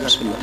ਕਰ।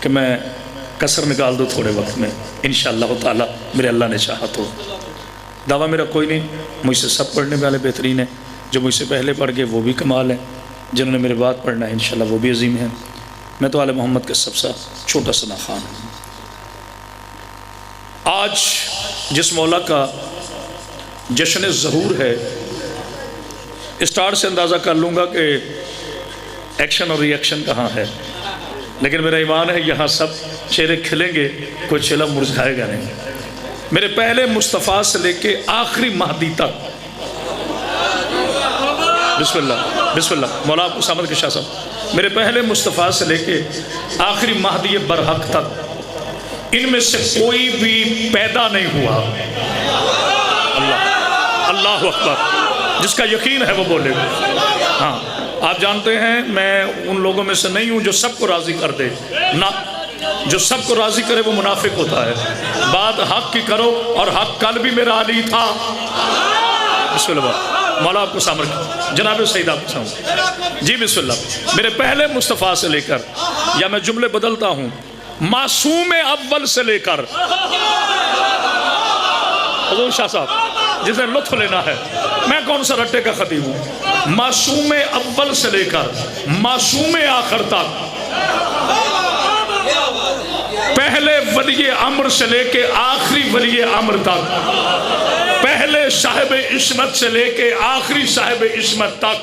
کہ میں کسر نکال دوں تھوڑے وقت میں انشاءاللہ تعالی، میرے اللہ نے چاہا تو۔ دعویٰ میرا کوئی نہیں، مجھ سے سب پڑھنے والے بہترین ہیں، جو مجھ سے پہلے پڑھ گئے وہ بھی کمال ہیں، جنہوں نے میرے بعد پڑھنا ہے انشاءاللہ وہ بھی عظیم ہیں۔ میں تو آل محمد کا سب سے چھوٹا سا خان ہوں۔ آج جس مولا کا جشن ظہور ہے، اسٹارٹ سے اندازہ کر لوں گا کہ ایکشن اور ری ایکشن کہاں ہے، لیکن میرا ایمان ہے یہاں سب چہرے کھلیں گے، کوئی چہرہ مرجھائے گا نہیں۔ میرے پہلے مصطفیٰ سے لے کے آخری مہدی تک، بسم اللہ بسم اللہ، مولا اسامت کے شاہ صاحب، میرے پہلے مصطفیٰ سے لے کے آخری مہدی برحق تک ان میں سے کوئی بھی پیدا نہیں ہوا۔ اللہ اکبر، جس کا یقین ہے وہ بولے۔ ہاں آپ جانتے ہیں میں ان لوگوں میں سے نہیں ہوں جو سب کو راضی کر دے، نہ، جو سب کو راضی کرے وہ منافق ہوتا ہے۔ بات حق کی کرو، اور حق کل بھی میرا علی تھا۔ بسم اللہ، مولا آپ کو سامر جناب سید آپ کو سامر جی بسم اللہ۔ میرے پہلے مصطفیٰ سے لے کر، یا میں جملے بدلتا ہوں، معصوم اول سے لے کر، حضور شاہ صاحب جسے لطف لینا ہے، میں کون سا رٹے کا خطیب ہوں، معصوم اول سے لے کر معصوم آخر تک، پہلے ولی امر سے لے کے آخری ولی امر تک، پہلے صاحب عصمت سے لے کے آخری صاحب عصمت تک،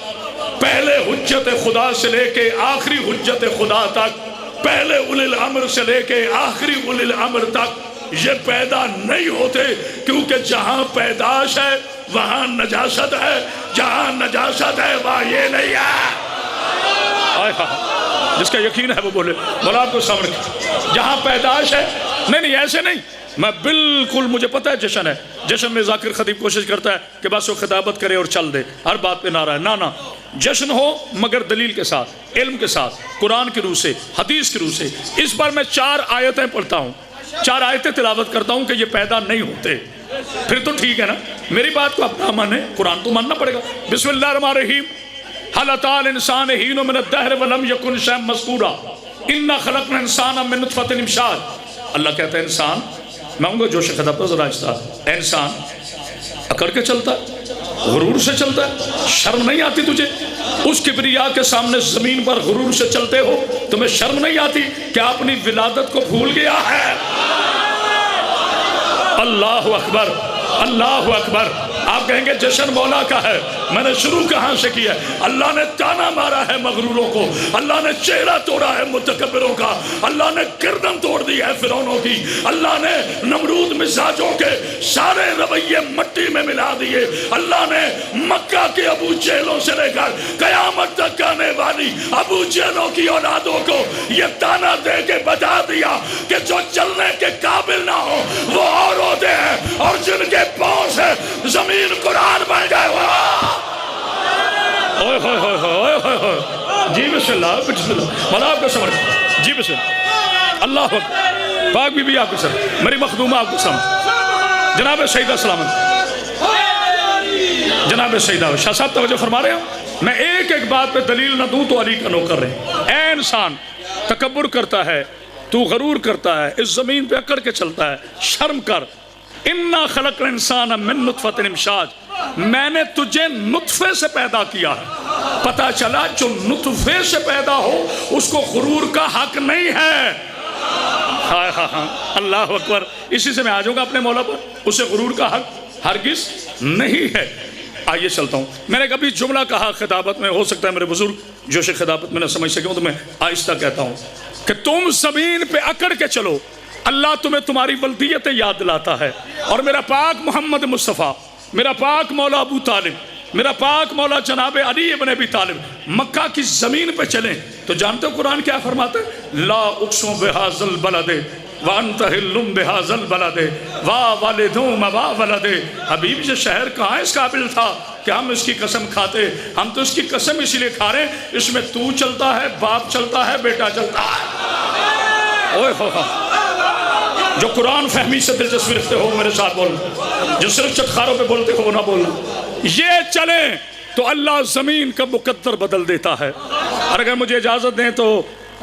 پہلے حجت خدا سے لے کے آخری حجت خدا تک، پہلے اولی الامر سے لے کے آخری اولی الامر تک، یہ پیدا نہیں ہوتے، کیونکہ جہاں پیداش ہے وہاں نجاست ہے، جہاں نجاست ہے وہاں یہ نہیں ہے۔ جس کا یقین ہے وہ بولے، مولا آپ کو سامنے، جہاں پیداش ہے، نہیں ایسے نہیں، میں بالکل، مجھے پتہ ہے جشن ہے، جشن میں ذاکر خطیب کوشش کرتا ہے کہ بس وہ خطابت کرے اور چل دے، ہر بات پہ نعرہ ہے، نہ جشن ہو مگر دلیل کے ساتھ، علم کے ساتھ، قرآن کی روح سے، حدیث کی روح سے۔ اس بار میں 4 آیتیں پڑھتا ہوں، 4 آیتیں تلاوت کرتا ہوں کہ یہ پیدا نہیں ہوتے، پھر تو ٹھیک ہے نا، میری بات کو اپنا مانے، قرآن تو ماننا پڑے گا۔ بسم اللہ الرحمن الرحیم، هل اتى الانسان حين من الدهر ولم يكن شيئا مذكورا انا خلقنا الانسان من نطفة امشاج۔ اللہ کہتا ہے انسان، میں ہوں گا جوش خطاب ذرا آہستہ، اے انسان اکڑ کے چلتا ہے، غرور سے چلتا ہے، شرم نہیں آتی تجھے؟ اس کبریا کے سامنے زمین پر غرور سے چلتے ہو، تمہیں شرم نہیں آتی کہ آپ اپنی ولادت کو بھول گیا ہے؟ اللہ اکبر، اللہ اکبر۔ آپ کہیں گے جشن مولا کا ہے، میں نے شروع کہاں سے کیا ہے؟ اللہ نے تانا مارا ہے مغروروں کو، اللہ نے چہرہ توڑا ہے متکبروں کا، اللہ نے گردن توڑ دی ہے فرعونوں کی، اللہ نے نمرود مزاجوں کے سارے رویے مٹی میں ملا دیے، اللہ نے مکہ کے ابو جہلوں سے لے کر قیامت تک آنے والی ابو جہلوں کی اولادوں کو یہ تانا دے کے بتا دیا کہ جو چلنے کے قابل نہ ہو وہ اور ہوتے ہیں، اور جن کے پاؤں سے زمین قرآن بن گئے ہوا۔ اوہ ہوئے ہوئے ہوئے ہوئے ہوئے، جی بسم اللہ بسم اللہ، مولا آپ کو سمجھ، جی بسم اللہ، اللہ اکبر، پاک بی بی آپ کو سمجھ، میری مخدومہ آپ کو سمجھ، جناب سیدہ سلامت، جناب سیدہ شاہ صاحب توجہ فرما رہے ہو، میں ایک ایک بات پہ دلیل نہ دوں تو علی کا نوکر رہے۔ اے انسان، تکبر کرتا ہے تو، غرور کرتا ہے، اس زمین پہ اکڑ کے چلتا ہے، شرم کر۔ اِنَّا خَلَقْنَا الْإِنسَانَ مِن نُطْفَةٍ امشاج، میں نے تجھے نطفے سے پیدا کیا ہے۔ پتا چلا جو نطفے سے پیدا ہو اس کو غرور کا حق نہیں ہے۔ اللہ اکبر، اسی سے میں آ جاؤں گا اپنے مولا پر، اسے غرور کا حق ہرگز نہیں ہے۔ آئیے چلتا ہوں، میں نے کبھی جملہ کہا خطابت میں، ہو سکتا ہے میرے بزرگ جوش خطابت میں نہ سمجھ سکے تو میں آہستہ کہتا ہوں کہ تم زمین پہ اکڑ کے چلو، اللہ تمہیں تمہاری ولدیت یاد دلاتا ہے، اور میرا پاک محمد مصطفیٰ، میرا پاک مولا ابو طالب، میرا پاک مولا جناب علی ابن ابی طالب مکہ کی زمین پہ چلیں تو جانتے ہو قرآن کیا فرماتا ہے؟ لا اقسم بہذا البلد وانت حل بہذا البلد وا والدوں ما ولد۔ حبیب یہ شہر کہاں اس قابل تھا کہ ہم اس کی قسم کھاتے؟ ہم تو اس کی قسم اسی لیے کھا رہے ہیں، اس میں تو چلتا ہے، باپ چلتا ہے، بیٹا چلتا ہے۔ اوہ ہو، جو قرآن فہمی سے دلچسپی رکھتے ہو میرے ساتھ بولنا، جو صرف چٹخاروں پہ بولتے ہو وہ نہ بولنا۔ یہ چلیں تو اللہ زمین کا مقدر بدل دیتا ہے، اور اگر مجھے اجازت دیں تو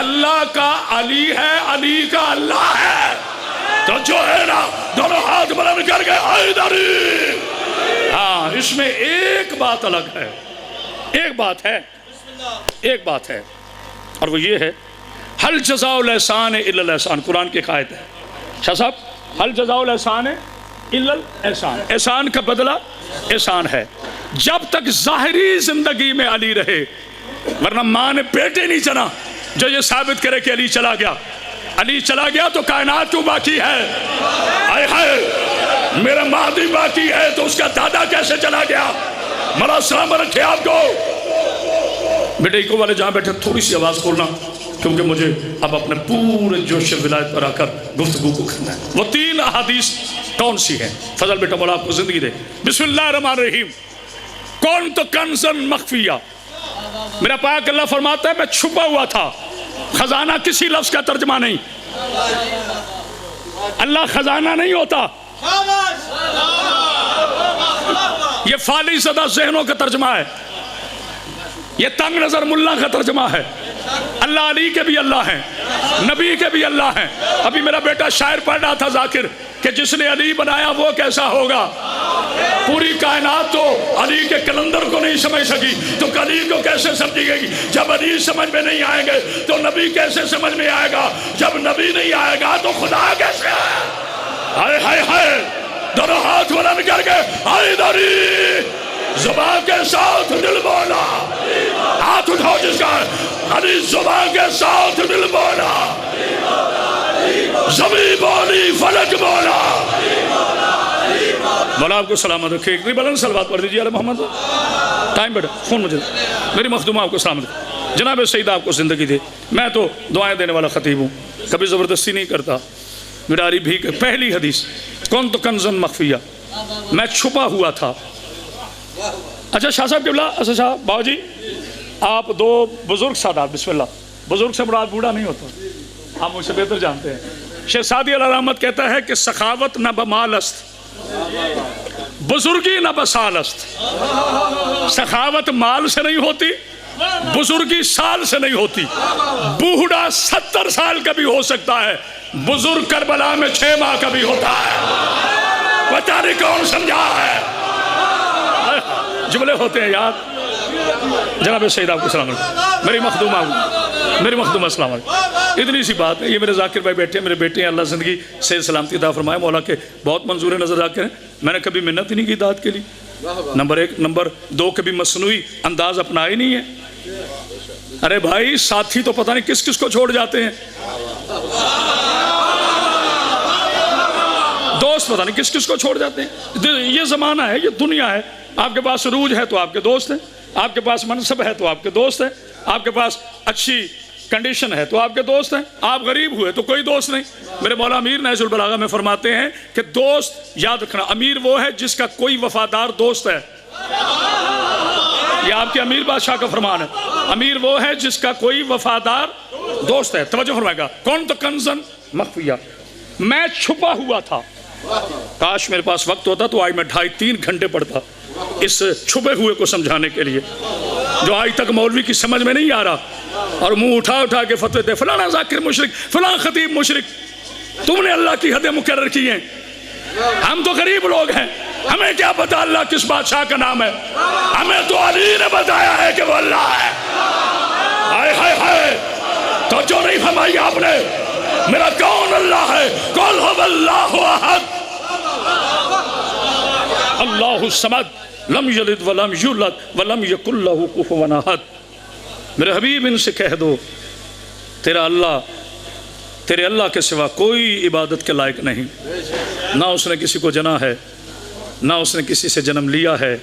اللہ کا علی ہے, علی کا اللہ ہے. تو جو ہے نا دونوں ہاتھ بلند کر کے حیدری. ہاں اس میں ایک بات الگ ہے, ایک بات ہے, ایک بات ہے, اور وہ یہ ہے حل جزاء الاحسان الا الاحسان. قرآن کی آیت ہے شاہ صاحب, حل جزاء الاحسان الا الاحسان. احسان کا بدلہ احسان ہے جب تک ظاہری زندگی میں علی رہے, ورنہ ماں نے بیٹے نہیں چنا جو یہ ثابت کرے کہ علی چلا گیا. علی چلا گیا تو کائنات کیوں باقی ہے؟ آئے ہائے میرا مہدی باقی ہے تو اس کا دادا کیسے چلا گیا؟ مرا سلام رکھے آپ کو. بیٹے کو والے جہاں بیٹھے تھوڑی سی آواز کھولنا, کیونکہ مجھے اب اپنے پورے جوش ولایت پر آ کر گفتگو کو کرنا ہے. وہ 3 احادیث کون سی ہیں؟ فضل بیٹا مولا آپ کو زندگی دے. بسم اللہ الرحمن الرحیم. کون تو کنزن مخفیہ. میرا پاک اللہ فرماتا ہے میں چھپا ہوا تھا. خزانہ کسی لفظ کا ترجمہ نہیں. اللہ خزانہ نہیں ہوتا, یہ فالی زدہ ذہنوں کا ترجمہ ہے, یہ تنگ نظر ملا کا ترجمہ ہے. اللہ علی کے بھی اللہ ہیں, نبی کے بھی اللہ ہیں. ابھی میرا بیٹا شاعر پڑھ رہا تھا ذاکر کہ جس نے علی بنایا وہ کیسا ہوگا. پوری کائنات تو علی کے کلندر کو نہیں سمجھ سکی تو علی کو کیسے سمجھے گی؟ جب علی سمجھ میں نہیں آئیں گے تو نبی کیسے سمجھ میں آئے گا؟ جب نبی نہیں آئے گا تو خدا کیسے آئے گا؟ ہائے ہائے ہائے, دونوں ہاتھ بلند کر کے حیدری. زبان کے ساتھ دل بولا, ہاتھ اٹھاؤ جس کا علی. زبان کے ساتھ دل بولا, زمین بولی, فلک بولا. مولا آپ کو سلامت رکھے. ایک بلند صلوات پڑھ دیجیے علی محمد. ٹائم بیٹا فون مجھے, میری مخدومہ آپ کو سلامت رکھے. جناب سیدہ آپ کو زندگی دے. میں تو دعائیں دینے والا خطیب ہوں, کبھی زبردستی نہیں کرتا. میراری بھی پہلی حدیث کون تو کنزن مخفیہ, میں چھپا ہوا تھا. اچھا شاہ صاحب قبلہ, اچھا شاہ باؤ جی آپ 2 بزرگ سادات, بسم اللہ. بزرگ سے مراد بوڑھا نہیں ہوتا, آپ مجھ سے بہتر جانتے ہیں. شیخ سعدی علیہ رحمت کہتا ہے کہ سخاوت نہ بمال است, بزرگی نہ بسال است. سخاوت مال سے نہیں ہوتی, بزرگی سال سے نہیں ہوتی. بوڑھا 70 سال کا بھی ہو سکتا ہے, بزرگ کربلا میں 6 ماہ کا بھی ہوتا ہے. پتہ نہیں کون سمجھا ہے, جملے ہوتے ہیں یاد. جناب سیدہ آپ کو سلام علیکم. میری مخدومہ السلام علیکم. اتنی سی بات ہے. یہ میرے ذاکر بھائی بیٹھے ہیں, میرے بیٹے ہیں, اللہ زندگی سے سلامتی عطا فرمائے. مولا کے بہت منظور نظر ذاکر ہیں. میں نے کبھی منت ہی نہیں کی داد کے لیے, نمبر 1. نمبر 2 کبھی مصنوعی انداز اپنا ہی نہیں ہے. ارے بھائی ساتھی تو پتہ نہیں کس کس کو چھوڑ جاتے ہیں, دوست پتہ نہیں کس کس کو چھوڑ جاتے ہیں. یہ زمانہ ہے, یہ دنیا ہے. آپ کے پاس عروج ہے تو آپ کے دوست ہیں, آپ کے پاس منصب ہے تو آپ کے دوست ہیں, آپ کے پاس اچھی کنڈیشن ہے تو آپ کے دوست ہیں, آپ غریب ہوئے تو کوئی دوست نہیں. میرے مولا امیر نہج البلاغہ میں فرماتے ہیں کہ دوست یاد رکھنا, امیر وہ ہے جس کا کوئی وفادار دوست ہے. یہ آپ کے امیر بادشاہ کا فرمان ہے. امیر وہ ہے جس کا کوئی وفادار دوست ہے. توجہ فرمائے گا. کون تو کنزن مخفیہ, میں چھپا ہوا تھا. کاش میرے پاس وقت ہوتا تو آج میں 2.5-3 گھنٹے پڑھتا اس چھپے ہوئے کو سمجھانے کے لیے, جو آج تک مولوی کی سمجھ میں نہیں آ رہا, اور منہ اٹھا کے فتوے دے فلانا ذاکر مشرک, فلاں خطیب مشرک. تم نے اللہ کی حدیں مقرر کی ہیں, ہم تو غریب لوگ ہیں, ہمیں کیا پتا اللہ کس بادشاہ کا نام ہے. ہمیں تو علی نے بتایا ہے کہ وہ اللہ ہے. ہائے ہائے ہائے, تو جو نہیں فرمائی آپ نے, میرا کون اللہ ہے؟ قل هو اللہ احد اللہ الصمد لم یلد ولم یولد ولم یکن لہ کفوا احد. میرے حبیب ان سے کہہ دو تیرا اللہ, تیرے اللہ کے سوا کوئی عبادت کے لائق نہیں. نہ اس نے کسی کو جنا ہے, نہ اس نے کسی سے جنم لیا ہے,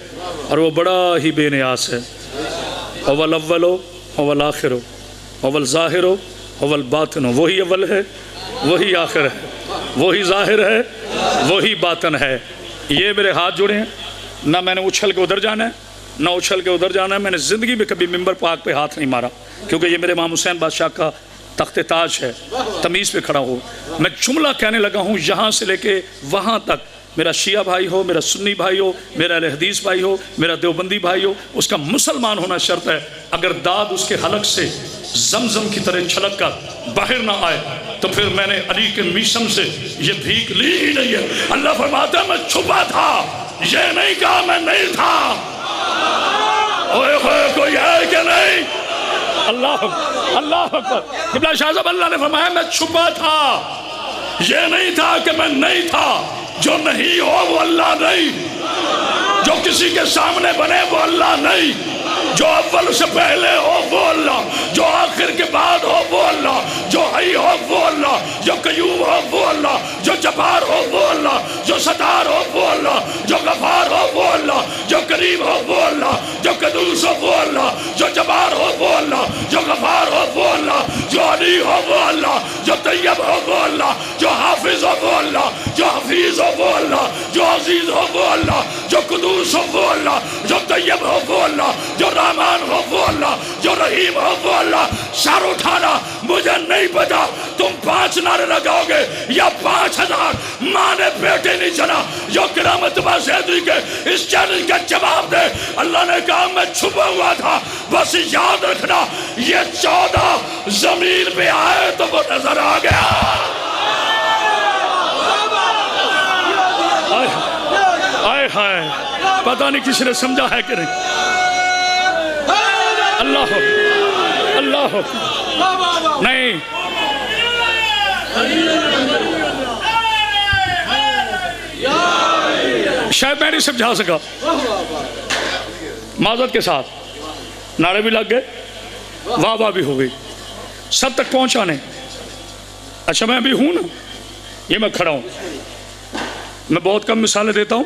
اور وہ بڑا ہی بے نیاز ہے. هو الاول هو الآخر هو الظاہر هو الباطن. وہی اول ہے, وہی آخر ہے, وہی ظاہر ہے, وہی باطن ہے. یہ میرے ہاتھ جڑے ہیں, نہ میں نے اچھل کے ادھر جانا ہے نہ اچھل کے ادھر جانا ہے. میں نے زندگی میں کبھی ممبر پاک پہ ہاتھ نہیں مارا, کیونکہ یہ میرے امام حسین بادشاہ کا تخت تاج ہے, تمیز پہ کھڑا ہو. میں جملہ کہنے لگا ہوں یہاں سے لے کے وہاں تک, میرا شیعہ بھائی ہو، میرا سنی بھائی ہو، میرا اہل حدیث بھائی ہو، میرا دیوبندی بھائی ہو، اس کا مسلمان ہونا شرط ہے۔ اگر داد اس کے حلق سے زمزم کی طرح چھلک کر باہر نہ آئے تو پھر میں نے علی کے میشم سے یہ بھیک لی ہی نہیں ہے۔ اللہ فرماتا ہے میں چھپا تھا، یہ نہیں کہا میں نہیں تھا۔ اوے ہوئے کوئی ہے کہ نہیں؟ اللہ اکبر۔ قبلہ شاہ صاحب اللہ نے فرمایا میں چھپا تھا، یہ نہیں تھا کہ میں نہیں تھا۔ جو نہیں ہو وہ اللہ نہیں، جو کسی کے سامنے بنے وہ اللہ نہیں، جو اول سے پہلے ہو وہ اللہ، جو آخر کے بعد ہو وہ اللہ، جو حی ہو وہ اللہ، جو قیوم ہو وہ اللہ، جو جبار ہو وہ اللہ، جو ستار ہو وہ اللہ، جو غفار ہو وہ اللہ، جو کریم ہو وہ اللہ، جو قدوس ہو وہ اللہ، جو جبار ہو وہ اللہ، جو غفار ہو وہ اللہ، جو علی ہو وہ اللہ، جو طیب ہو وہ اللہ، جو حافظ ہو وہ اللہ، جو حفیظ ہو وہ اللہ، جو عزیز ہو وہ اللہ، جو قدوس ہو وہ اللہ، جو طیب ہو وہ اللہ، جو رحمان ہو وہ اللہ، جو رحیم ہو وہ اللہ۔ سر اٹھانا، مجھے نہیں پتا تم 5 نعرے لگاؤ گے یا 5000، ماں نے بیٹے نہیں چلا جو کرامت بازیدی کے اس چیلنج کا جواب دے۔ اللہ نے کہا میں چھپا ہوا تھا، بس یاد رکھنا یہ 14 زمین پہ آئے تو وہ نظر آ گیا۔ آئے ہائے، پتہ نہیں کسی نے سمجھا ہے کہ نہیں۔ اللہ ہو نہیں، شاید میں نہیں سمجھا سکا۔ معذرت کے ساتھ نعرے بھی لگ گئے، واہ واہ بھی ہو گئی، سب تک پہنچا نہیں۔ اچھا میں بھی ہوں نا، یہ میں کھڑا ہوں، میں بہت کم مثالیں دیتا ہوں،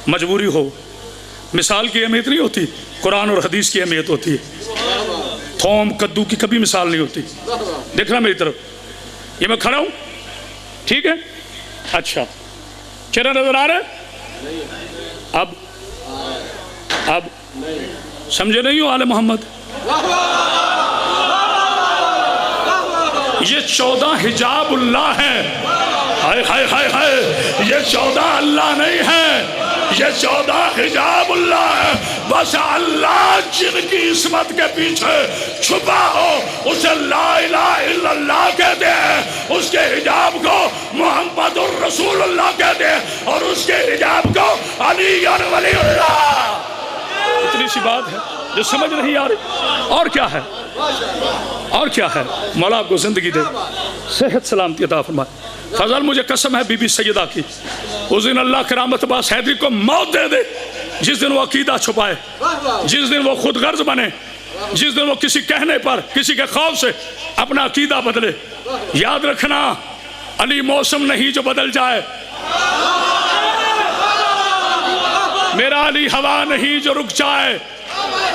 مجبوری ہو۔ مثال کی اہمیت نہیں ہوتی، قرآن اور حدیث کی اہمیت ہوتی ہے۔ تھوم کدو کی کبھی مثال نہیں ہوتی۔ دیکھنا میری طرف، یہ میں کھڑا ہوں، ٹھیک ہے؟ اچھا چہرہ نظر آ رہا ہے؟ اب سمجھے نہیں ہو آل محمد؟ یہ 14 حجاب اللہ ہے۔ ہائے ہائے ہائے ہائے، یہ 14 اللہ نہیں ہے، یہ 14 حجاب اللہ ہے۔ بس اللہ جن کی عصمت کے پیچھے چھپا ہو اسے لا الہ الا اللہ کہتے ہیں، اس کے حجاب کو محمد الرسول اللہ کہتے ہیں، اور اس کے حجاب کو علی ولی اللہ۔ اتنی سی بات ہے جو سمجھ نہیں آ رہی۔ اور کیا ہے؟ اور کیا ہے؟ مولا آپ کو زندگی دے، صحت سلامتی عطا فرمائے۔ فضل مجھے قسم ہے بی بی سیدہ کی، اس دن اللہ کرامت عباس حیدری کو موت دے دے جس دن وہ عقیدہ چھپائے، جس دن وہ خود غرض بنے، جس دن وہ کسی کہنے پر، کسی کے خوف سے اپنا عقیدہ بدلے۔ یاد رکھنا علی موسم نہیں جو بدل جائے، میرا علی ہوا نہیں جو رک جائے،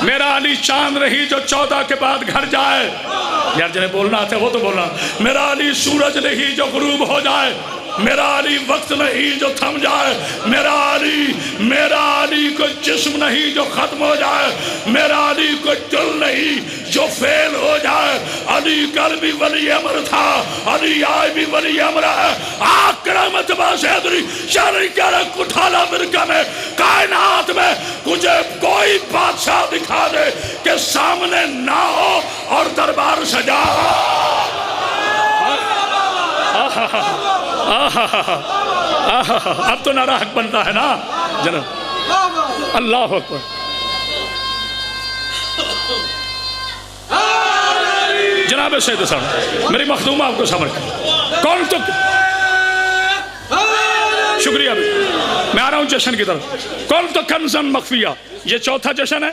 میرا علی چاند نہیں جو 14 کے بعد گھر جائے۔ یار جنہیں بولنا آتا ہے وہ تو بولنا۔ میرا علی سورج نہیں جو غروب ہو جائے، میرا علی وقت نہیں جو تھم جائے، میرا علی کوئی جسم نہیں جو ختم ہو جائے، میرا علی کوئی دل نہیں جو فیل ہو جائے۔ علی کل بھی ولی امر تھا، علی آج بھی ولی امر ہے۔ کرامت عباس حیدری شہری کہہ رہے کٹھالا فرقہ میں، کائنات میں مجھے کوئی بادشاہ دکھا دے کہ سامنے نہ ہو اور دربار سجا ہو۔ اب تو نعرہ حق بنتا ہے نا جناب۔ اللہ اکبر۔ جناب سید صاحب میری مخدومہ آپ کو سمجھ کون تو شکریہ، میں آ رہا ہوں جشن کی طرف۔ کون تو کنزن مخفیہ، یہ چوتھا جشن ہے،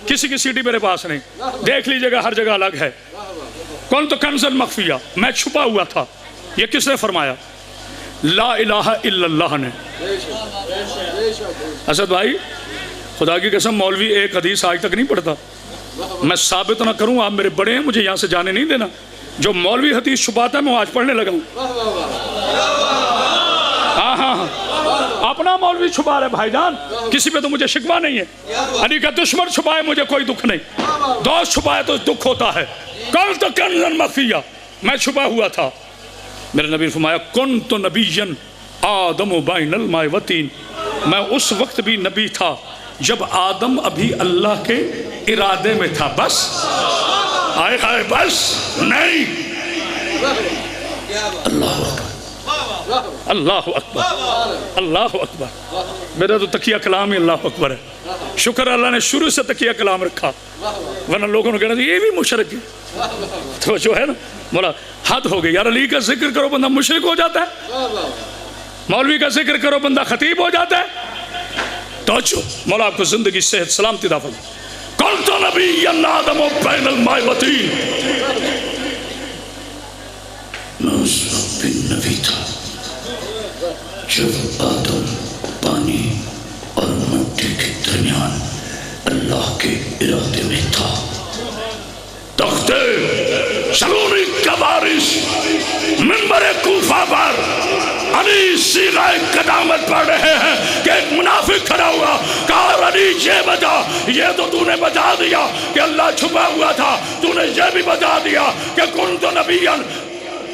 کسی کی سیٹی میرے پاس نہیں، دیکھ لیجئے گا ہر جگہ الگ ہے۔ کون تو کنزن مخفیہ، میں چھپا ہوا تھا، یہ کس نے فرمایا؟ لا الہ الا اللہ نے۔ اسد بھائی خدا کی قسم مولوی ایک حدیث آج تک نہیں پڑھتا، میں ثابت نہ کروں، آپ میرے بڑے ہیں مجھے یہاں سے جانے نہیں دینا۔ جو مولوی حدیث چھپاتا ہے میں آج پڑھنے لگا ہوں۔ ہاں اپنا مولوی چھپا رہے بھائی جان، کسی پہ تو مجھے شکوہ نہیں ہے۔ علی کا دشمن چھپائے مجھے کوئی دکھ نہیں، دوست چھپائے تو دکھ ہوتا ہے۔ کل تو کنزن مخفیہ، میں چھپا ہوا تھا۔ میرے نبی نے فرمایا کن تو نبیًا آدم بین الماء والطین، میں اس وقت بھی نبی تھا جب آدم ابھی اللہ کے ارادے میں تھا. بس آئے ہائے بس نہیں. اللہ اکبر اللہ اکبر اللہ اکبر. میرا تو تقیہ کلام ہی اللہ اکبر ہے. شکر اللہ نے شروع سے تقیہ کلام رکھا، ورنہ لوگوں نے کہنا تھا یہ بھی مشرک ہے. تو جو ہے نا مولا حد ہو گئی. یار علی کا ذکر کرو بندہ مشرک ہو جاتا ہے، مولوی کا ذکر کرو بندہ خطیب ہو جاتا ہے. تو اچھو مولا آپ کو زندگی صحت سلامتی عطا فرمائے. قلت نبی آدم بین الماء والطین، میں اس وقت بھی نبی تھا جب آدم پانی اور مٹی کے درمیان اللہ کے ارادے میں تھا. تختے سلونی کا بارش منبر کوفہ پر علی صیغہ قدامت پڑھ رہے ہیں کہ ایک منافق کھڑا ہوا، کہا علی یہ بتا، یہ تو نے بتا دیا کہ اللہ چھپا ہوا تھا، تو نے یہ بھی بتا دیا کہ کنت نبیا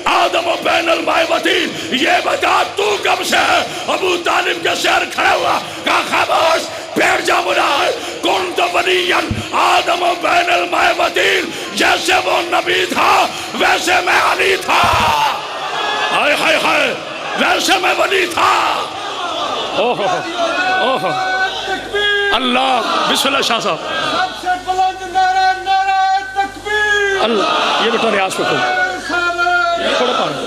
آدم بین الماء والطین، یہ بتا تو کب سے ہے؟ ابو طالب کے شہر کھڑا ہوا، کہا خاموش بیٹھ جا مناہر. کنت ولیا آدم بین الماء والطین، جیسے وہ نبی تھا ویسے میں علی تھا. ہائے ہائے ہائے، ویسے میں ولی تھا. اوہ اللہ. بسم اللہ شاہ صاحب. سب سے بلند نعرہ نعرہ تکبیر. اللہ یہ بیٹا ریاض پہ کھو تھوڑا پانا.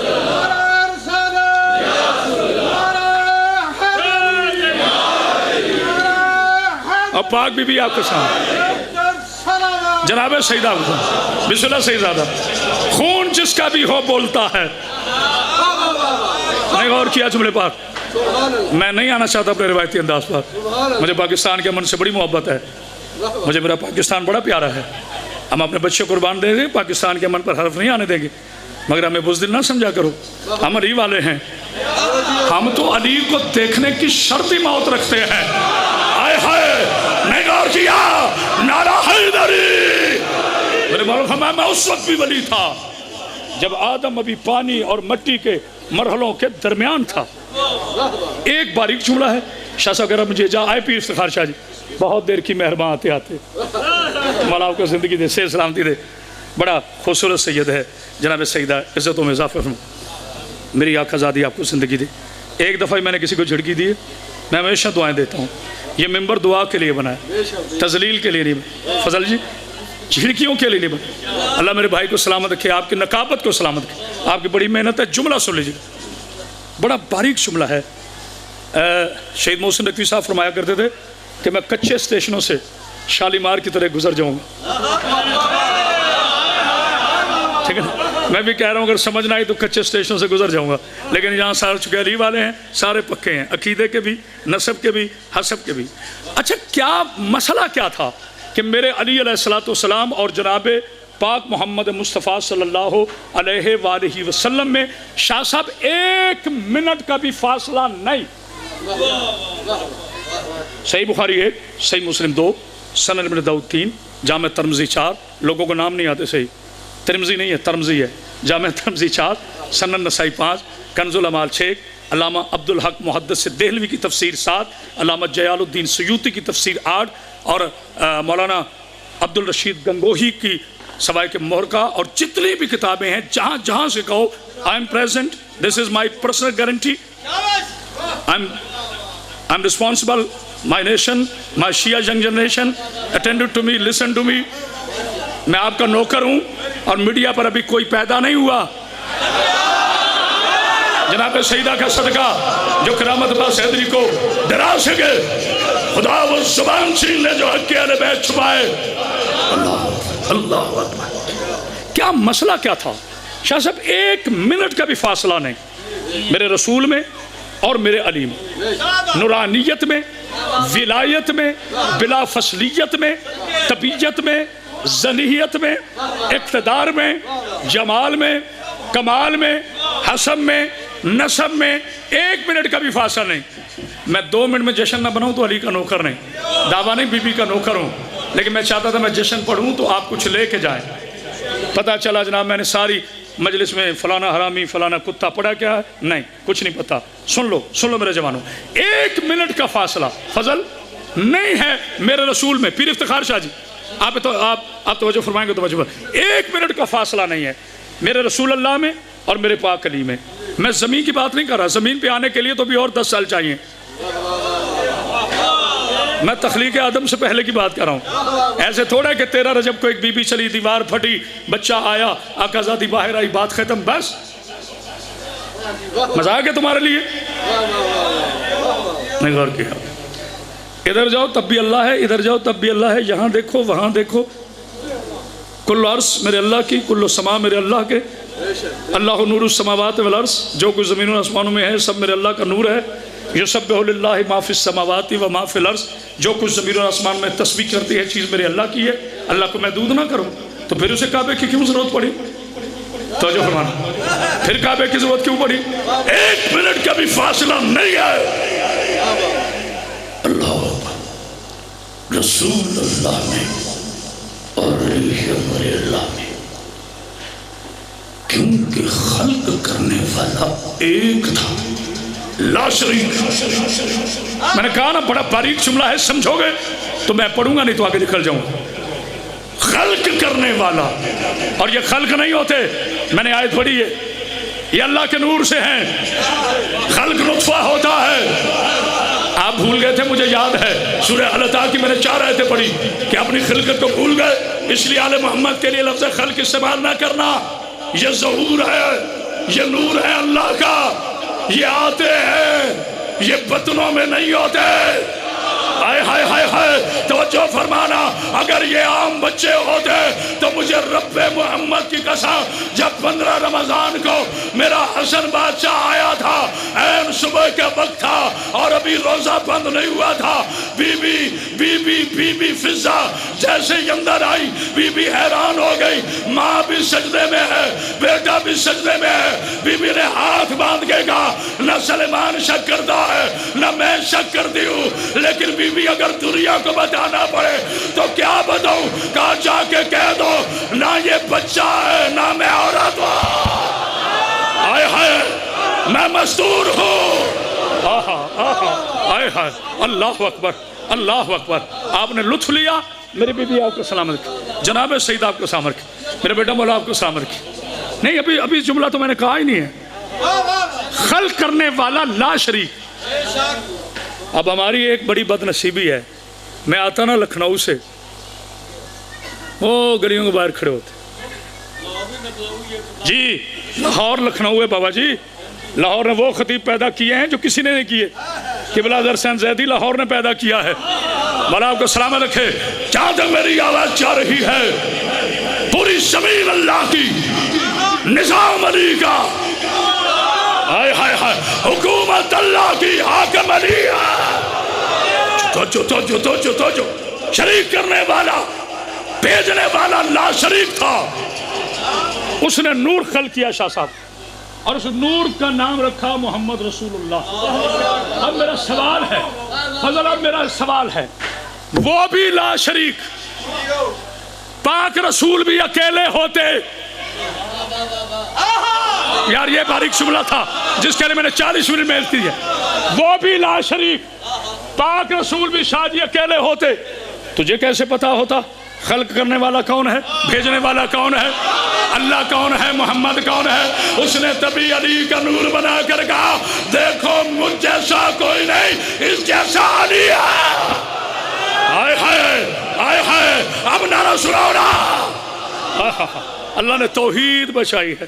اب پاک بی بی آپ کے سامنے جناب سیدہ بسم اللہ سیدہ. خون جس کا بھی ہو بولتا ہے. نہیں غور کیا جملے پاک. میں نہیں آنا چاہتا اپنے روایتی انداز پر. مجھے پاکستان کے امن سے بڑی محبت ہے، مجھے میرا پاکستان بڑا پیارا ہے. ہم اپنے بچے قربان دیں گے، پاکستان کے امن پر حرف نہیں آنے دیں گے، مگر ہمیں بزدل نہ سمجھا کرو. ہم علی والے ہیں، ہم تو علی کو دیکھنے کی شرطی موت رکھتے ہیں. آئے ہائے نہیں غور کیا. نعرہ حیدری. میرے مولا فرمایا میں اس وقت بھی ولی تھا جب آدم ابھی پانی اور مٹی کے مرحلوں کے درمیان تھا. ایک باریک جملہ ہے شاہ صاحب. اگر مجھے جا آئے پیر افتخار شاہ جی، بہت دیر کی مہربان آتے آتے. مولا آپ کو زندگی دے، صحت سلامتی دے. بڑا خوبصورت سید ہے جناب سیدہ، عزتوں میں اضافہ فرما. میری آنکھ آزادی آپ کو زندگی دے. ایک دفعہ میں نے کسی کو جھڑکی دی ہے، میں ہمیشہ دعائیں دیتا ہوں. یہ ممبر دعا کے لیے بنا ہے، تذلیل کے لیے نہیں. فضل جی جھڑکیوں کے لیے نہیں بنا. اللہ میرے بھائی کو سلامت رکھے، آپ کی نقابت کو سلامت رکھے. آپ کی بڑی محنت ہے. جملہ سن لیجیے، بڑا باریک جملہ ہے. شہید محسن نقوی صاحب فرمایا کرتے تھے کہ میں کچے اسٹیشنوں سے شالیمار کی طرح گزر جاؤں گا. ٹھیک ہے نا؟ میں بھی کہہ رہا ہوں اگر سمجھنا آئی تو کچے اسٹیشنوں سے گزر جاؤں گا، لیکن یہاں سارے چکے علی والے ہیں، سارے پکے ہیں، عقیدے کے بھی، نسب کے بھی، حسب کے بھی. اچھا کیا مسئلہ کیا تھا کہ میرے علی علیہ السلام اور جناب پاک محمد مصطفیٰ صلی اللہ علیہ وآلہ وسلم میں شاہ صاحب ایک منٹ کا بھی فاصلہ نہیں. صحیح بخاری 1، صحیح مسلم 2، سنن ابن داؤد 3، جامع ترمذی 4. لوگوں کو نام نہیں آتے، صحیح ترمذی نہیں ہے، ترمذی ہے. جامع ترمذی 4، سنن نسائی 5، کنز الامال 6، علامہ عبدالحق محدث دہلوی کی تفسیر 7، علامہ جلال الدین سیوطی کی تفسیر 8، اور مولانا عبدالرشید گنگوہی کی سوائے کے محرقہ، اور جتنی بھی کتابیں ہیں جہاں جہاں سے کہو I am present. This is my personal guarantee. I'm responsible. My nation, my Shia young generation attended to me, listened to me. میں آپ کا نوکر ہوں اور میڈیا پر ابھی کوئی پیدا نہیں ہوا. جناب سیدہ کا صدقہ جو کرامت عباس حیدری کو ڈرا سکے، خدا وہ زبان چھین لے جو حق کے اہل بیت چھپائے. اللہ اکبر. کیا مسئلہ کیا تھا شاہ صاحب؟ ایک منٹ کا بھی فاصلہ نہیں میرے رسول میں اور میرے علی میں، نورانیت میں، ولایت میں، بلا فصلیت میں، طبیعت میں، ذنیت میں، اقتدار میں، جمال میں، کمال میں، حسب میں، نسب میں. ایک منٹ کا بھی فاصلہ نہیں. میں 2 منٹ میں جشن نہ بناؤں تو علی کا نوکر نہیں، دعویٰ نہیں بی بی کا نوکر ہوں، لیکن میں چاہتا تھا میں جشن پڑھوں تو آپ کچھ لے کے جائیں. پتہ چلا جناب میں نے ساری مجلس میں فلانا حرامی فلانا کتا پڑا کیا ہے، نہیں کچھ نہیں پتا. سن لو میرے جوانوں، 1 منٹ کا فاصلہ فضل نہیں ہے میرے رسول میں. پیر افتخار شاہ جی آپ توجہ فرمائیں گے، توجہ 1 منٹ کا فاصلہ نہیں ہے میرے رسول اللہ میں اور میرے پاک علی میں. میں زمین کی بات نہیں کر رہا، زمین پہ آنے کے لیے تو بھی اور 10 سال چاہیے. میں تخلیق آدم سے پہلے کی بات کر رہا ہوں. ایسے تھوڑا کہ 13 رجب کو ایک بی بی چلی، دیوار پھٹی، بچہ آیا، آقا زادی باہر آئی، بات ختم، بس. مذاق ہے تمہارے لیے؟ نہیں غور کیا. ادھر جاؤ تب بھی اللہ ہے، ادھر جاؤ تب بھی اللہ ہے، یہاں دیکھو وہاں دیکھو. کل عرص میرے اللہ کی، کل سما میرے اللہ کے. اللہ نور السماوات والارض، جو کچھ زمین و آسمانوں میں ہے سب میرے اللہ کا نور ہے. یسبح للہ ما فی السماوات و ما فی الارض، جو کچھ زمین و آسمان میں تسبیح کرتی ہے چیز میرے اللہ کی ہے. اللہ کو میں دودھ نہ کروں تو پھر اسے کعبے کی کیوں ضرورت پڑی؟ توجہ فرمانا، پھر کعبے کی ضرورت کیوں پڑی؟ 1 منٹ کا بھی فاصلہ نہیں ہے. اللہ رسول اللہ میں اور میرے اللہ میں، کیونکہ خلق کرنے والا ایک تھا، لا شریک. میں نے کہا نا بڑا باریک جملہ ہے، سمجھو گے تو میں پڑھوں گا، نہیں تو آگے نکل جاؤں. خلق کرنے والا، اور یہ خلق نہیں ہوتے، میں نے آیت پڑھی ہے، یہ اللہ کے نور سے ہیں. خلق نطفہ ہوتا ہے. آپ بھول گئے تھے، مجھے یاد ہے سورہ العطا کی میں نے 4 آیتیں پڑھی کہ اپنی خلقت کو بھول گئے، اس لیے آل محمد کے لیے لفظ خلق استعمال نہ کرنا. یہ ظہور ہے، یہ نور ہے اللہ کا، یہ آتے ہیں، یہ بطنوں میں نہیں ہوتے. ہائے ہائے ہائے ہائے، توجہ فرمانا. اگر یہ عام بچے ہوتے تو مجھے رب محمد کی قسم، جب 15 رمضان کو میرا حسن بادشاہ آیا تھا، عین صبح کے وقت تھا اور ابھی روزہ بند نہیں ہوا تھا، بی بی فضا جیسے ہی اندر آئی، بی بی حیران ہو گئی. ماں بھی سجدے میں ہے، بیٹا بھی سجدے میں ہے. بی بی نے ہاتھ باندھ کے کہا، نہ سلیمان شک کرتا ہے نہ میں شک کرتی ہوں، لیکن بی بی اگر دنیا کو بتانا پڑے تو کیا بتاؤں؟ کہا جا کے کہہ دو، نہ یہ بچہ ہے نہ میں عورت ہوں. آئے ہائے میں مستور ہوں. آئے ہائے، اللہ اکبر اللہ اکبر. آپ نے لطف لیا. میری بی بی آپ کو سلام رکھے، جناب سید آپ کو سلام رکھے، میرے بیٹا مولا آپ کو سلام رکھے. نہیں ابھی جملہ تو میں نے کہا ہی نہیں ہے. خلق کرنے والا لا شریک. اب ہماری ایک بڑی بد نصیبی ہے، میں آتا نا لکھنؤ سے، وہ گلیوں کے باہر کھڑے ہوتے جی لاہور لکھنؤ ہے بابا جی. لاہور نے وہ خطیب پیدا کیے ہیں جو کسی نے نہیں کیے. قبلہ حسین زیدی لاہور نے پیدا کیا ہے. مولا آپ کو سلامت رکھے. جہاں تک میری آواز جا رہی ہے، پوری زمین اللہ کی، نظام علی کا، ہائے ہائے ہائے، حکومت اللہ کی، حاکم علی ہے. تو شریک کرنے والا، بھیجنے والا لا شریک تھا. اس نے نور خلق کیا شاہ صاحب، اور اس نور کا نام رکھا محمد رسول اللہ. اب میرا سوال ہے فضل، اب میرا سوال ہے، وہ بھی لا شریک، پاک رسول بھی اکیلے ہوتے. یار یہ باریک جملہ تھا جس کے لیے میں نے 40 منٹ محنت کی ہے. وہ بھی لا شریک، پاک رسول بھی شاہ جی اکیلے ہوتے. تجھے کیسے پتا ہوتا خلق کرنے والا کون ہے، بھیجنے والا کون ہے، اللہ کون ہے، محمد کون ہے؟ اس نے تبھی علی کا نور بنا کر کہا، دیکھو مجھ جیسا کوئی نہیں، اس جیسا علی ہے. آئے ہائے آئے ہائے، اب نعرہ سناؤ نا. اللہ نے توحید بچائی ہے.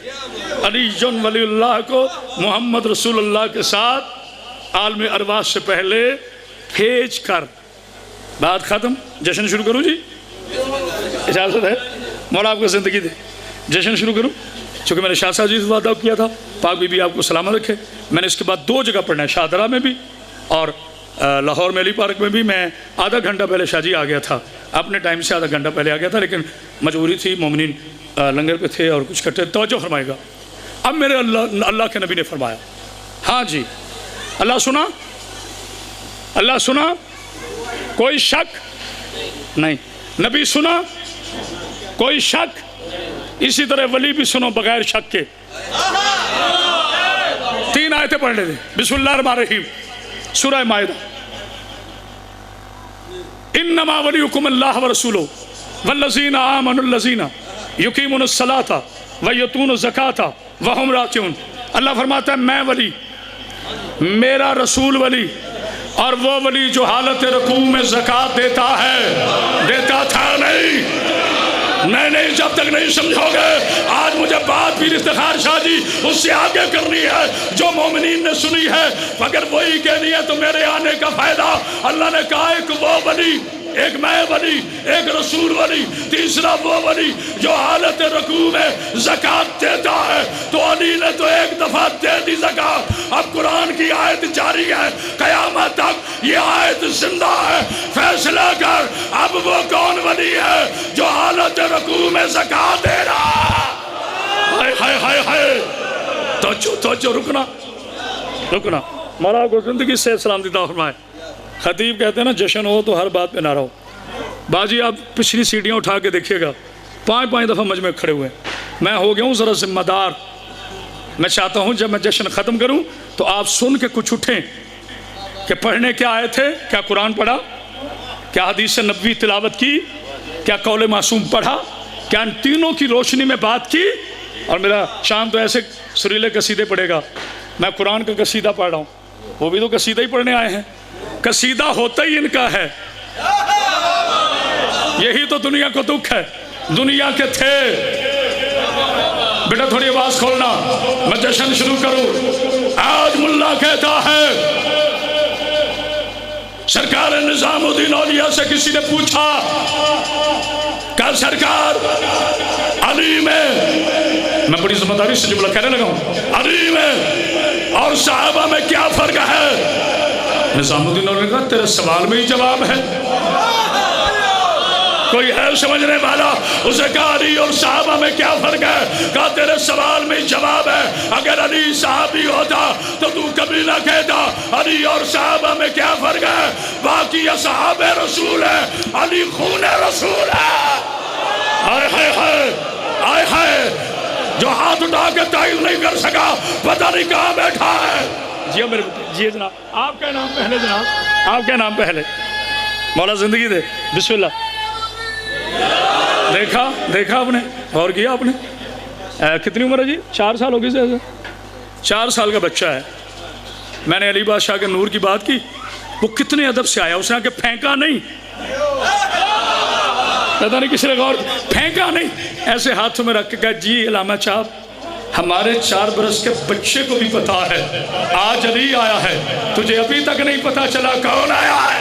علی جن ولی اللہ کو محمد رسول اللہ کے ساتھ عالم ارواح سے پہلے بھیج کر، بات ختم. جشن شروع کروں جی؟ اجازت ہے؟ مولا آپ کو زندگی دے. جشن شروع کروں؟ چونکہ میں نے شاہ صاحب جی سے وعدہ کیا تھا، پاک بی بی آپ کو سلامت رکھے. میں نے اس کے بعد 2 جگہ پڑھنا ہے، شاہدرہ میں بھی اور لاہور میں علی پارک میں بھی. میں آدھا گھنٹہ پہلے شاہ جی آ گیا تھا، اپنے ٹائم سے آدھا گھنٹہ پہلے آ گیا تھا، لیکن مجبوری تھی، مومنین لنگر پہ تھے اور کچھ کٹے. توجہ فرمائے گا. اب میرے اللہ کے نبی نے فرمایا، ہاں جی اللہ سنا، اللہ سنا، کوئی شک نہیں. نبی سنا، کوئی شک. اسی طرح ولی بھی سنو بغیر شک کے. 3 آیتیں پڑھ لیتے. بسم اللہ الرحمن الرحیم سورہ مائدہ. انما ولیکم اللہ ورسولہ والذین آمنوا الذین یقیمون الصلاۃ ویؤتون الزکاۃ وہم راکعون. اللہ فرماتا ہے میں ولی، میرا رسول ولی، اور وہ ولی جو حالت رکوع میں زکوٰۃ دیتا ہے. دیتا تھا نہیں، جب تک نہیں سمجھو گے. آج مجھے بات پیر افتخار شاہ جی اس سے آگے کرنی ہے جو مومنین نے سنی ہے. اگر وہی کہنی ہے تو میرے آنے کا فائدہ. اللہ نے کہا ایک وہ ولی، ایک میں ولی، ایک رسول ولی، تیسرا وہ ولی جو حالت رکوع میں زکوٰۃ دیتا ہے. تو علی نے تو ایک دفعہ دے دی زکوٰۃ. اب قرآن کی آیت جاری ہے قیامت تک، یہ آیت زندہ ہے. فیصلہ کر اب وہ کون ولی ہے جو حالت رکوع میں زکوٰۃ دے رہا. ہائے ہائے ہائے ہائے. تو رکنا مولا کو زندگی سے سلامتی عطا فرمائے. خطیب کہتے ہیں نا جشن ہو تو ہر بات پہ نہ رہو. باجی آپ پچھلی سیڑھیاں اٹھا کے دیکھیے گا، 5 دفعہ مجمع کھڑے ہوئے. میں ہو گیا ہوں ذرا ذمہ دار. میں چاہتا ہوں جب میں جشن ختم کروں تو آپ سن کے کچھ اٹھیں کہ پڑھنے کیا آئے تھے، کیا قرآن پڑھا، کیا حدیث نبوی تلاوت کی، کیا قول معصوم پڑھا، کیا ان تینوں کی روشنی میں بات کی. اور میرا شام تو ایسے سریلے قصیدے پڑھے گا. میں قرآن کا قصیدہ پڑھ رہا ہوں، وہ بھی تو قصیدہ ہی پڑھنے آئے ہیں. قصیدہ ہوتا ہی ان کا ہے. یہی تو دنیا کو دکھ ہے. دنیا کے تھے. بیٹا تھوڑی آواز کھولنا، میں جشن شروع کروں. آج ملا کہتا ہے سرکار نظام الدین اولیاء سے کسی نے پوچھا کہ سرکار علی میں بڑی ذمہ داری سے جملہ کہنے لگا ہوں، علی میں اور صحابہ میں کیا فرق ہے؟ نظام الدین اولیاء نے کہا تیرے سوال میں ہی جواب ہے. کوئی ہے سمجھنے والا؟ اسے کہا علی اور صحابہ میں کیا فرق ہے؟ کہا تیرے سوال میں جواب ہے. اگر علی صحابی ہوتا تو تو کبھی نہ کہتا علی اور صحابہ میں کیا فرق ہے. باقی اصحاب رسول ہے، علی خون رسول ہے. ہائے ہائے ہائے ہائے ہائے. جو ہاتھ اٹھا کے تعین نہیں کر سکا پتہ نہیں کہاں بیٹھا ہے. جی میرے جی جناب، آپ کا نام پہلے. جناب آپ کا نام پہلے. مولا زندگی دے. بسم اللہ. دیکھا آپ نے، غور کیا آپ نے؟ کتنی عمر ہے جی؟ 4 سال ہوگی سے. 4 سال کا بچہ ہے. میں نے علی بادشاہ کے نور کی بات کی، وہ کتنے ادب سے آیا. اس نے آ کے پھینکا نہیں، پتہ نہیں کسی نے غور، پھینکا نہیں، ایسے ہاتھوں میں رکھ کے کہا جی علامہ صاحب ہمارے 4 برس کے بچے کو بھی پتا ہے آج علی آیا ہے، تجھے ابھی تک نہیں پتا چلا کون آیا ہے.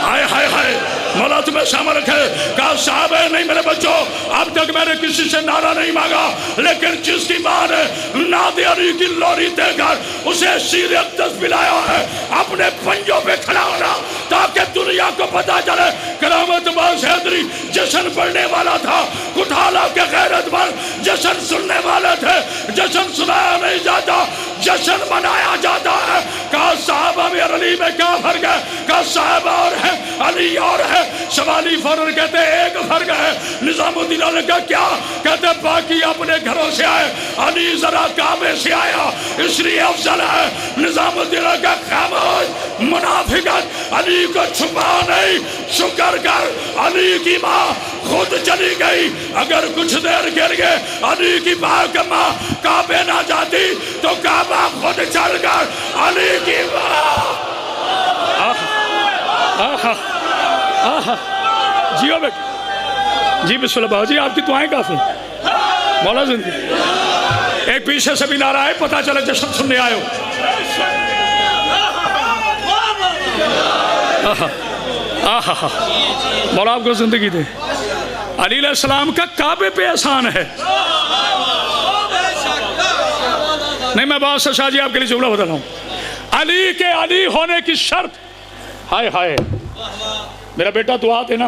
ہائے ہائے ہائے. مولا تمہیں سامنے رکھے. کہا صاحب ہے نہیں میرے بچوں، اب تک میں نے کسی سے نعرہ نہیں مانگا، لیکن جس کی ماں نے ناد علی کی لوری دے کر اسے شیر اقدس پلایا ہے، اپنے پنجوں پہ کھڑا ہونا تاکہ دنیا کو پتا چلے. کرامت باز حیدری جشن پڑھنے والا تھا، کٹھالا کے غیرت مند جشن سننے والے تھے. جشن سنایا نہیں جاتا، جشن منایا جاتا ہے. کہا صحابہ میں اور علی میں کیا فرق ہے؟ کہا صحابہ اور ہے علی اور ہے. سوالی فوراً کہتے ایک فرق ہے. نظام الدین نے کہا کیا؟ کہتے باقی اپنے گھروں سے آئے، علی ذرا کعبے سے آیا اس لیے افضل ہے. نظام الدین نے کہا خاموش منافقت، علی کو چھپا نہیں. شکر کر علی کی ماں خود چلی گئی. اگر کچھ دیر گر گئے علی کی پاک ماں کعبے نہ جاتی تو کعبہ خود چل کر علی کی ماں. جیو بیٹا جی. بسم اللہ بابا جی، آپ کی دعائیں کافی. مولا زندگی ایک پیچھے سے بھی نعرہ ہے، پتہ چلے جشن سننے آئے ہو. مولا آپ کو زندگی دے. علی علیہ السلام کا کعبے پہ احسان ہے. نہیں میں بات سے شاہ جی آپ کے لیے جملہ بتا رہا ہوں. علی کے علی ہونے کی شرط. ہائے ہائے میرا بیٹا دعا دینا،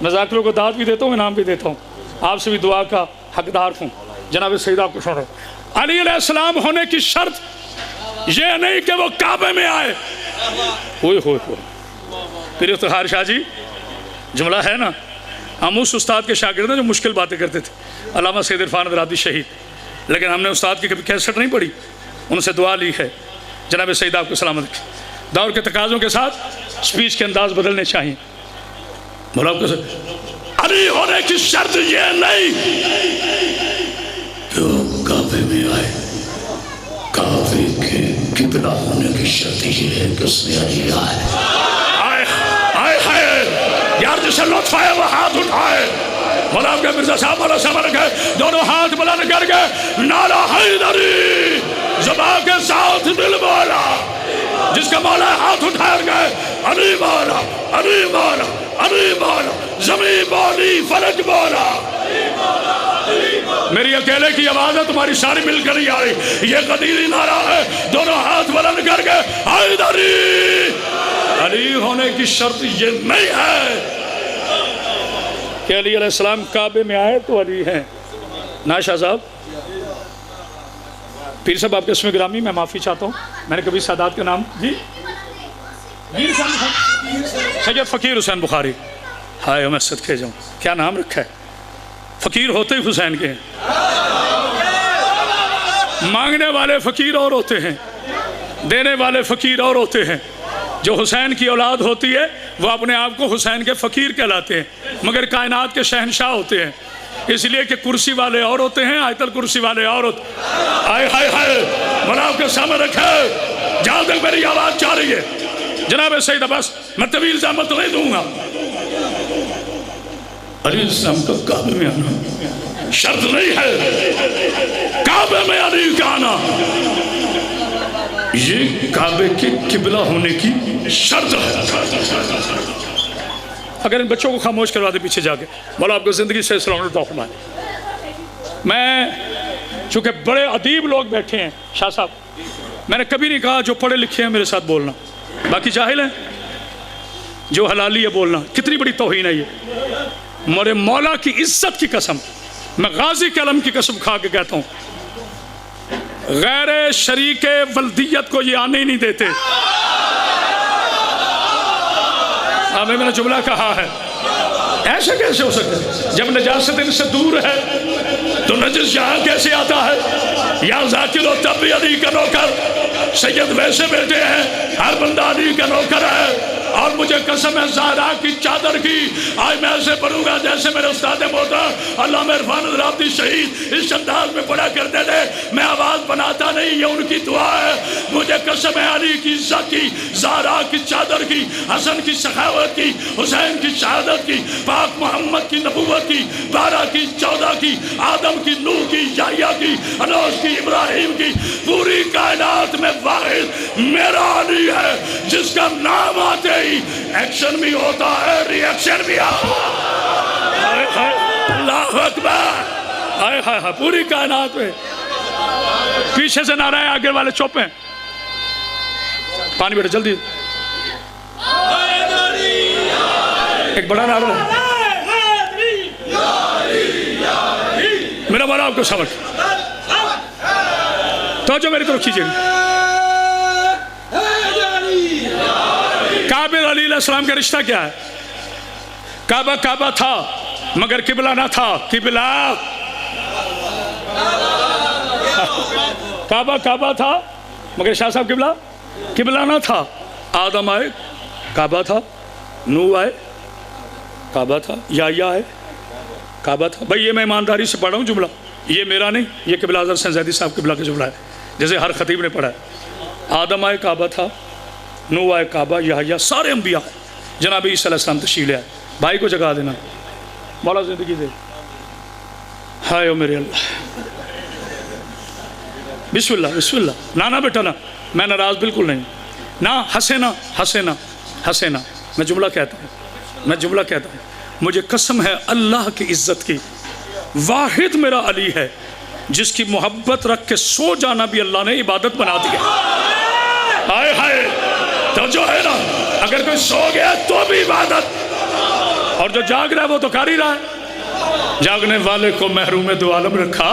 میں ذاکروں کو دعوت بھی دیتا ہوں، انعام بھی دیتا ہوں. آپ سے بھی دعا کا حقدار ہوں. جناب سیدہ کو سنو. علی علیہ السلام ہونے کی شرط یہ نہیں کہ وہ کعبے میں آئے. ہوئے پھر افتخار شاہ جی جملہ ہے نا، ہم اس استاد کے شاگرد ہیں جو مشکل باتیں کرتے تھے، علامہ سید عرفان حضرات شہید، لیکن ہم نے استاد کی کبھی کیسٹ نہیں پڑھی، ان سے دعا لی ہے۔ جناب سید آپ کو سلامت رکھے۔ دور کے تقاضوں کے ساتھ سپیچ کے انداز بدلنے چاہیے۔ بولا آپ کو علی ہونے کی شرط یہ نہیں کہ وہ کعبے میں آئے، کعبے کے قبلہ ہونے کی شرط یہ ہے کہ اس میں علی آئے۔ آئے یار جسے لطف آئے وہ ہاتھ اٹھائے۔ مولا آپ کے مرزا صاحب مولا صاحب رکھے، دونوں ہاتھ بلند کر کے نعرہ حیدری زبان کے ساتھ دل بولا، جس کا مولا ہاتھ اٹھائے گئے علی مولا، علی مولا، علی مولا، زمین بولی فلک بولا۔ میری اکیلے کی آواز ہے، تمہاری ساری مل کر ہی آ رہی، یہ قدیری نعرہ ہے، دونوں ہاتھ بلند کر کے حیدری۔ علی ہونے کی شرط یہ نہیں ہے کہ علی علیہ السلام کعبے میں آئے تو علی ہیں۔ ناشا صاحب، پیر صاحب آپ کے اسم گرامی میں معافی چاہتا ہوں، میں نے کبھی سادات کا نام جی سید فقیر حسین بخاری، ہائے میں صدقے جاؤں، کیا نام رکھا ہے، فقیر ہوتے ہی حسین کے ہیں۔ مانگنے والے فقیر اور ہوتے ہیں، دینے والے فقیر اور ہوتے ہیں۔ جو حسین کی اولاد ہوتی ہے وہ اپنے آپ کو حسین کے فقیر کہلاتے ہیں، مگر کائنات کے شہنشاہ ہوتے ہیں، اس لیے کہ کرسی والے اور ہوتے ہیں، آیت الکرسی والے اور ہوتے ہیں۔ آئے ہائے ہائے، مناف کے سامنے رکھے جہاں تک میری آواز جا رہی ہے۔ جناب سید عباس، میں طویل زحمت تو نہیں دوں گا۔ علی السلام کا کعبے میں آنا شرط نہیں ہے، کعبے میں علی کا آنا یہ کعبے کے قبلہ ہونے کی شرط ہے۔ اگر ان بچوں کو خاموش کروا دے پیچھے جا کے، مولا آپ کو زندگی سے سلامت عطا فرمائے۔ میں چونکہ بڑے ادیب لوگ بیٹھے ہیں شاہ صاحب، میں نے کبھی نہیں کہا جو پڑھے لکھے ہیں میرے ساتھ بولنا، باقی جاہل ہیں جو حلالی ہے بولنا، کتنی بڑی توہین ہے یہ۔ میرے مولا کی عزت کی قسم، میں غازی کے علم کی قسم کھا کے کہتا ہوں، غیر شریک ولدیت کو یہ آنے ہی نہیں دیتے۔ میں نے جملہ کہا ہے، ایسے کیسے ہو سکتا ہے جب نجاست ان سے دور ہے تو نجس یہاں کیسے آتا ہے؟ یا ذاکر و تب بھی علی کا نوکر، سید ویسے بیٹے ہیں، ہر بندہ علی کا نوکر ہے، اور مجھے قسم ہے زہرا کی چادر کی، آج میں ایسے پڑھوں گا جیسے میرے استاد محترم علامہ عرفان حضرات شہید اس انداز میں پڑھا کرتے تھے۔ میں آواز بناتا نہیں، یہ ان کی دعا ہے۔ مجھے قسم ہے علی کی عزت کی، زہرا کی چادر کی، حسن کی سخاوت کی، حسین کی شہادت کی، پاک محمد کی نبوت کی، 12 کی 14 کی، آدم کی، نوح کی، یحییٰ کی، انوش کی، ابراہیم کی، پوری کائنات میں واحد میرا علی ہے جس کا نام آتے ہی ایکشن بھی ہوتا ہے، ری ایکشن بھی آتا ہے۔ اللہ اکبر، ہائے ہائے ہائے، پوری کائنات میں پیچھے سے نعرہ ہے، آگے والے چپ ہیں۔ پانی بیٹھے جلدی، ایک بڑا نعرہ ہے میرا بڑا آپ کو سبق تو جو میری طرف کھیجئے گا۔ کعبہ علی علیہ السلام کا رشتہ کیا ہے؟ کعبہ کعبہ تھا مگر قبلہ نہ تھا، قبلہ کعبہ کعبہ تھا مگر شاہ صاحب قبلہ نہ تھا۔ آدم آئے کعبہ تھا، نوح آئے کعبہ تھا، یحییٰ آئے کعبہ تھا۔ بھائی یہ میں ایمانداری سے پڑھ رہا ہوں جملہ، یہ میرا نہیں، یہ قبلہ اعظم حسین زیدی صاحب قبلہ کا جملہ ہے، جیسے ہر خطیب نے پڑھا ہے۔ آدم آئے کعبہ تھا، نوح آئے کعبہ، یحییٰ، سارے انبیاء جناب عیسیٰ علیہ السلام تشریف لے آئے۔ بھائی کو جگہ دینا، مولا زندگی دے۔ ہائے او میرے اللہ، بسم اللہ بسم اللہ۔ نانا بیٹا نا، میں ناراض بالکل نہیں، نہ حسینہ حسینہ حسینہ، میں جملہ کہتا ہوں، مجھے قسم ہے اللہ کی عزت کی، واحد میرا علی ہے جس کی محبت رکھ کے سو جانا بھی اللہ نے عبادت بنا دیا۔ ہائے ہائے، تو جو ہے نا، اگر کوئی سو گیا تو بھی عبادت، اور جو جاگ رہا ہے وہ تو کر ہی رہا ہے۔ جاگنے والے کو محروم دو عالم رکھا،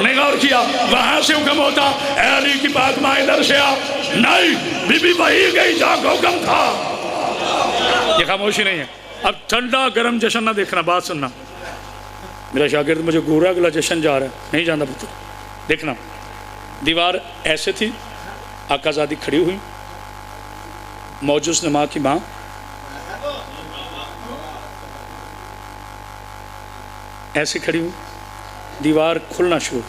نہیں غور کیا وہاں سے حکم ہوتا اے علی کی پاک ماں ادھر سے آ، نہیں بی بی وہی گئی جا کو حکم تھا. یہ خاموشی نہیں ہے. اب ٹھنڈا گرم جشن نہ دیکھنا، بات سننا. میرا شاگرد مجھے گورا اگلا جشن جا رہا ہے، نہیں جانا پتہ. دیکھنا دیوار ایسے تھی، آقا زادی کھڑی ہوئی، موجز نے ماں کی ماں ایسے کھڑی ہوئی، دیوار کھلنا شروع.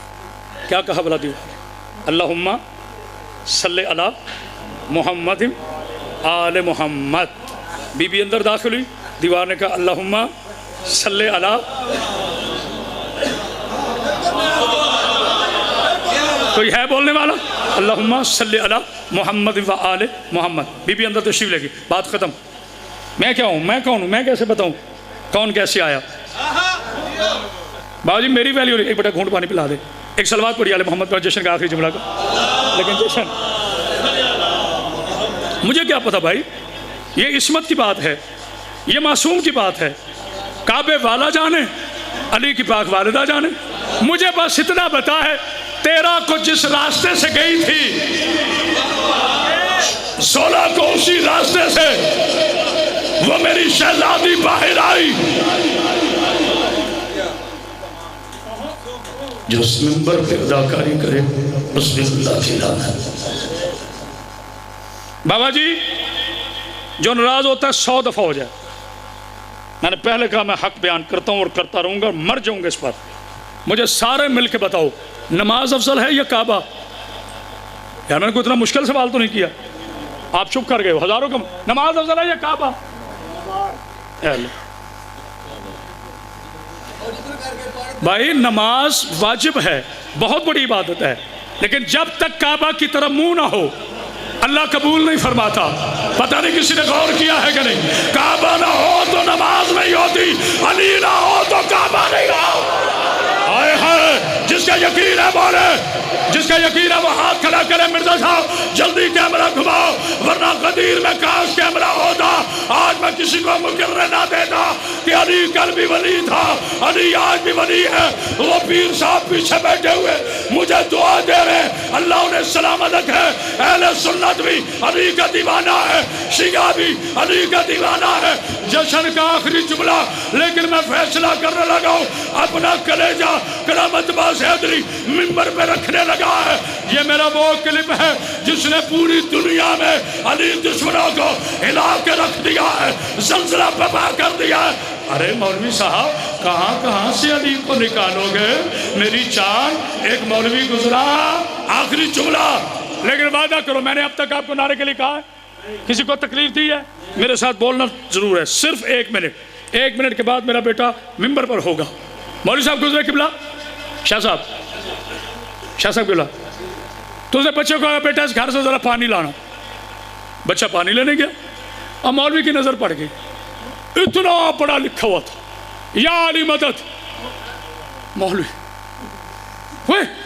کیا کہا بلا دیوار؟ اللہم صلی علی محمد آل محمد. بی بی اندر داخل ہوئی، دیوار نے کہا اللہم صلی علی. کوئی ہے بولنے والا؟ اللہم صلی علی محمد و آل محمد. بی بی اندر تشریف لے گی، بات ختم. میں کیا ہوں، میں کون ہوں، میں کیسے بتاؤں کون کیسے آیا؟ بابا جی میری ویلیو نہیں. ایک بٹا گھونٹ پانی پلا دے، ایک سلوات پڑھی آل محمد پر جشن کا آخری جملہ کا. لیکن جشن مجھے کیا پتا بھائی، یہ عصمت کی بات ہے، یہ معصوم کی بات ہے. کعبے والا جانے، علی کی پاک والدہ جانے. مجھے بس اتنا بتا ہے تیرہ کو جس راستے سے گئی تھی 16 کو اسی راستے سے وہ میری شہزادی باہر آئی. جو اس منبر پہ اداکاری کرے اس میں اللہ کی لعنت. بابا جی جو ناراض ہوتا ہے 100 دفعہ ہو جائے. میں نے پہلے کہا میں حق بیان کرتا ہوں اور کرتا رہوں گا، مر جاؤں گا اس پر. مجھے سارے مل کے بتاؤ نماز افضل ہے یا کعبہ؟ یار میں نے کوئی اتنا مشکل سوال تو نہیں کیا، آپ چپ کر گئے ہو. ہزاروں کم. نماز افضل ہے یا کعبہ؟ بھائی نماز واجب ہے، بہت بڑی عبادت ہے، لیکن جب تک کعبہ کی طرف منہ نہ ہو اللہ قبول نہیں فرماتا. پتہ نہیں کسی نے غور کیا ہے کہ نہیں؟ کعبہ نہ ہو تو نماز نہیں ہوتی، علی نہ ہو تو کعبہ نہیں ہو. آئے ہائے جس کا یقین ہے بولے، جس کا یقین ہے وہ ہاتھ کھڑا کرے. مرزا صاحب جلدی کیمرہ گھماؤ، ورنہ قدیر میں کاش کیمرہ ہوتا آج میں کسی کو مقرر نہ دیتا کہ علی کل بھی ولی تھا، علی آج بھی ولی ہے. وہ پیر صاحب پیچھے بیٹھے ہوئے مجھے دعا دے رہے، اللہ انہیں سلامت رکھے. اہل سنت بھی علی کا دیوانہ ہے، شیعہ بھی علی کا دیوانہ ہے. جشن کا آخری جملہ لیکن میں فیصلہ کرنے لگا ہوں، اپنا کلیجہ کرامت باز حیدری منبر پہ رکھنے لگا ہے. یہ میرا وہ کلپ ہے جس نے پوری دنیا میں علی دشمنوں کو ہلا کے رکھ دیا ہے، زلزلہ برپا کر دیا ہے. ارے مولوی صاحب کہاں کہاں سے علی کو نکالو گے میری چاند. ایک مولوی گزرا آخری جملہ، لیکن وعدہ کرو میں نے اب تک آپ کو نعرے کے لیے کہا ہے، کسی کو تکلیف دی ہے میرے ساتھ بولنا ضرور ہے. صرف 1 منٹ، 1 منٹ کے بعد میرا بیٹا ممبر پر ہوگا. مولوی صاحب گزرے قبلہ، شاہ صاحب قبلہ تو اسے بچے کو کہا بیٹا اس گھر سے ذرا پانی لانا. بچہ پانی لینے گیا اور مولوی کی نظر پڑ گئی. اتنا پڑھا لکھا ہوا تھا، یا علی مدد. مولوی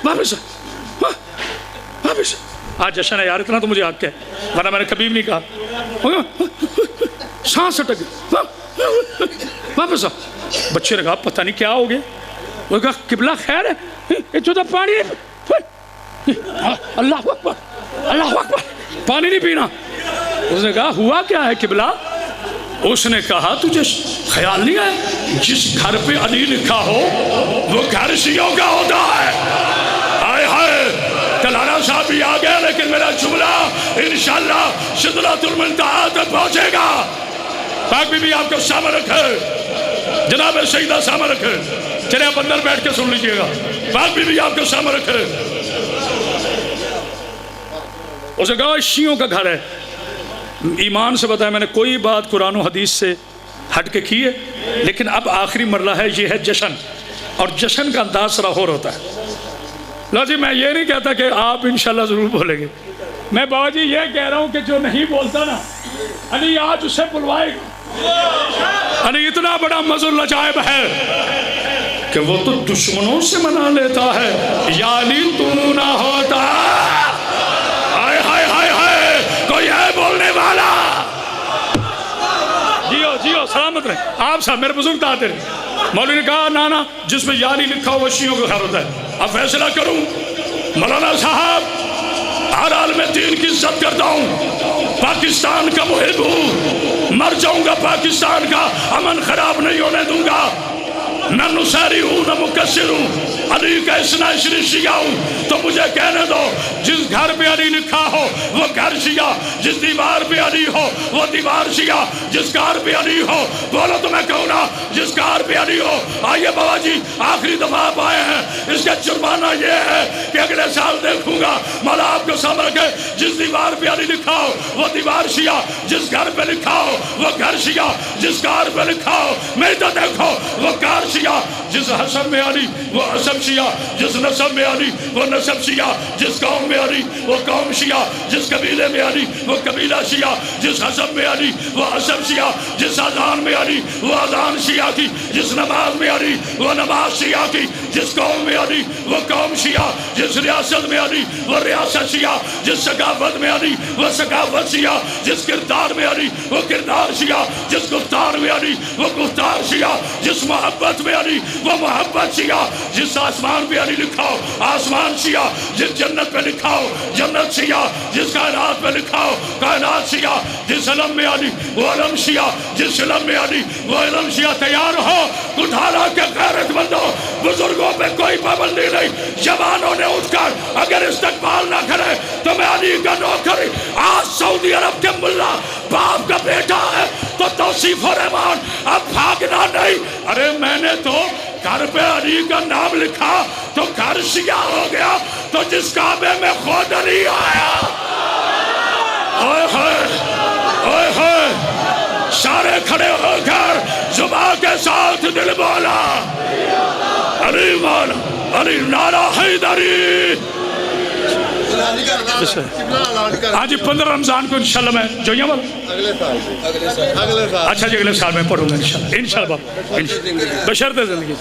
واپس آج جشن ہے یار، اتنا تو مجھے حق ہے، ورنہ میں نے کبھی بھی نہیں کہا. سانس اٹک گئی، واپس آ. بچے نے کہا پتہ نہیں کیا ہو گیا. وہ کہا قبلہ خیر ہے، اتنا پانی اللہ اکبر اللہ اکبر، پانی نہیں پینا. اس نے کہا ہوا کیا ہے قبلہ؟ اس نے کہا تجھے خیال نہیں ہے جس گھر پہ علی لکھا ہو وہ گھر شیعوں کا ہوتا ہے. آئے ہائے کلانا صاحب بھی آ گیا، لیکن میرا جملہ انشاءاللہ سدرۃ المنتہا تک پہنچے گا. پاک بی بی آپ کو سامنے رکھے، جناب سیدہ سامنے رکھے. چلے آپ اندر بیٹھ کے سن لیجئے گا. پاک بی بی آپ کو سامنے رکھے. اسے کہا شیعوں کا گھر ہے. ایمان سے بتایا میں نے کوئی بات قرآن و حدیث سے ہٹ کے کی ہے، لیکن اب آخری مرحلہ ہے، یہ ہے جشن، اور جشن کا انداز ذرا اور ہوتا ہے. لو جی میں یہ نہیں کہتا کہ آپ انشاءاللہ ضرور بولیں گے، میں بابا جی یہ کہہ رہا ہوں کہ جو نہیں بولتا نا علی آج اسے بلوائے گا. علی اتنا بڑا مظہر العجائب ہے کہ وہ تو دشمنوں سے منا لیتا ہے. یا علی تو نہ ہوتا، ہائے ہائے ہائے ہائے کوئی ہے بولنے والا؟ جیو جیو سلامت رہے آپ صاحب، میرے بزرگ آتے رہے. مولوی نے کہا نانا جس میں یاری لکھا ہو وہ شیعوں کا خیر ہوتا ہے. اب فیصلہ کروں. مولانا صاحب ہر عالم دین کی عزت کرتا ہوں, پاکستان کا محب ہوں, مر جاؤں گا پاکستان کا امن خراب نہیں ہونے دوں گا. نہ نصیری ہوں نہ مکسر ہوں, علی کا اثنا عشری شیعہ ہوں. تو مجھے کہنے دو جس گھر پہ علی لکھا ہو وہ گھر شیعہ, جس دیوار پہ علی ہو وہ دیوار شیعہ, جس کار پہ علی ہو بولو تو میں کہوں نا جس کار پہ علی ہو. آئیے بابا جی آخری دفعہ آپ آئے ہیں, اس کا جرمانہ یہ ہے کہ اگلے سال دیکھوں گا. مولا آپ کو سامنے رکھے جس دیوار پہ علی لکھا ہو وہ دیوار شیعہ, جس گھر پہ لکھا ہو وہ گھر شیعہ, جس کار پہ لکھا ہو میں تو دیکھو وہ کار شیعہ, جس حسب میں علی وہ حسب شیعہ, جس نسب میں علی وہ نسب شیعہ, جس قوم میں علی وہ قوم شیعہ, جس قبیلے میں علی وہ قبیلہ شیعہ, جس حسب میں علی وہ حسب شیعہ, جس اذان میں علی وہ اذان شیعہ کی, جس نماز میں علی وہ نماز شیعہ کی, جس قوم میں علی وہ قوم شیعہ, جس ریاست میں علی وہ ریاست شیعہ, جس ثقافت میں علی وہ ثقافت شیعہ, جس کردار میں علی وہ کردار شیعہ, جس گفتار میں علی وہ گفتار شیعہ, جس محبت میں علی وہ محبت شیعہ, جس آسمان پہ علی لکھا ہو آسمان شیعہ, جس جنت پہ لکھا ہو جنت شیعہ, جس کائنات پہ لکھا ہو کائنات شیعہ, جس علم میں علی وہ علم شیعہ, جس علم میں علی وہ علم شیعہ. تیار ہو اٹھانا کے غیرت مندو, بزرگوں پہ کوئی پابندی نہیں. جوانوں نے اٹھ کر اگر استقبال نہ کرے تو میں علی کا نوکر. آج سعودی عرب کے ملا باپ کا بیٹا ہے تو توصیف و رحمان, اب بھاگنا نہیں. ارے میں نے تو گھر پہ علی کا نام لکھا تو گھر شیعہ ہو گیا, تو جس کعبے میں خود علی آیا. اوئے ہوئے اوئے ہوئے, سارے کھڑے ہو کر زباں کے ساتھ دل بولا علی مولا علی نعرہ حیدری. آج 15 رمضان کو انشاءاللہ میں جو یہ اچھا جی اگلے سال میں پڑھوں گا انشاءاللہ بشرط زندگی.